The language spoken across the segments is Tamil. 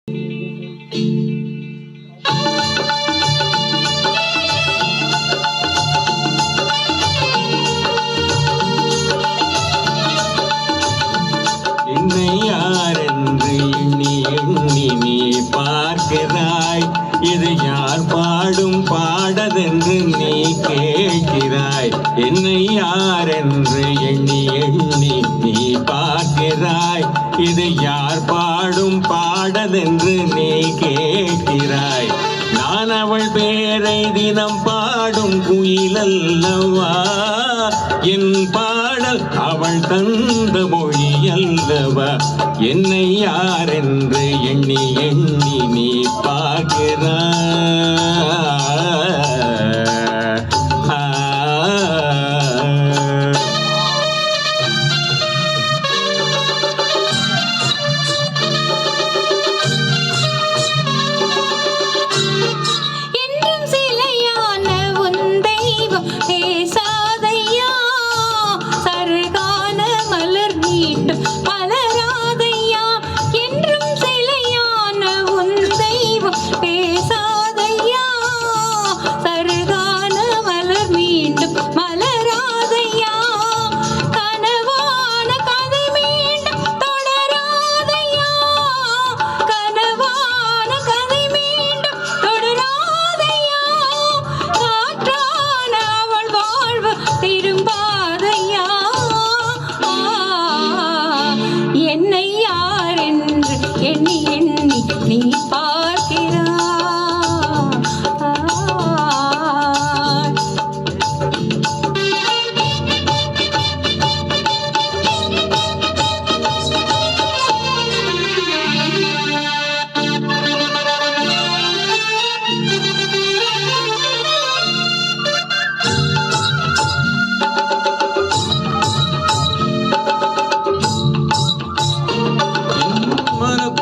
என்னை யாரென்று எண்ணி எண்ணி நீ பார்க்கிறாய். இது யார் பாடும் பாடதென்று நீ கேட்கிறாய். என்னை யாரென்று எண்ணி எண்ணி நீ பார்க்கிறாய். இது யார் பாடும் பாடதென்று நீ கேட்கிறாய். நான் அவள் பேரை தினம் பாடும் குயிலல்லவா. என் பாடல் அவள் தந்த மொழி அல்லவா. என்னை யாரென்று எண்ணி எண்ணி நீ பார்க்கிறாய். எண்ணி எண்ணி நீ பார்க்கிறாய்.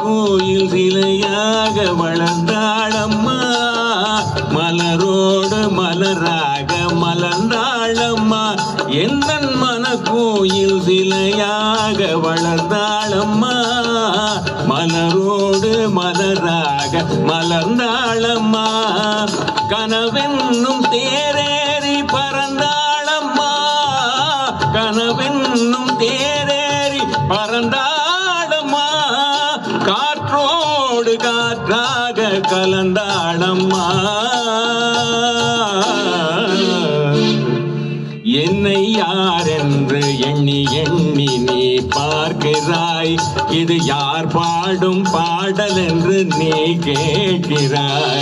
கோயில் சிலையாக வளர்ந்தாளம்மா. மலரோடு மலராக மலர்ந்தாளம்மா. எந்த மன கோயில் சிலையாக வளர்ந்தாளம்மா. மலரோடு மலராக மலர்ந்தாளம்மா. கனவென்னும் தேரேறி பறந்தாளம்மா. கனவென்னும் தேரேறி பறந்தாளம்மா. காற்றோடு காற்றாக கலந்தாளம்மா. என்னை யாரென்று எண்ணி எண்ணி நீ பார்க்கிறாய். இது யார் பாடும் பாடல் என்று நீ கேட்கிறாய்.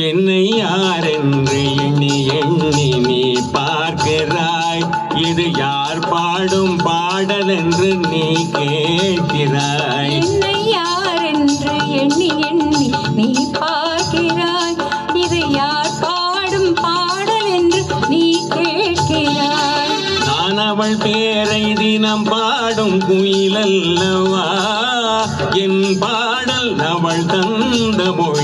என்னை யாரென்று எண்ணி எண்ணி நீ பார்க்கிறாய். இது யார் பாடும் பாடல் என்று நீ கேட்கிறாய். என்னை யாரென்று எண்ணி எண்ணி நீ பார்க்கிறாய். இது யார் பாடும் பாடல் என்று நீ கேட்கிறாய். நான் அவள் பேரை தினம் பாடும் குயிலல்லவா. என் பாடல் அவள் தந்த மொழி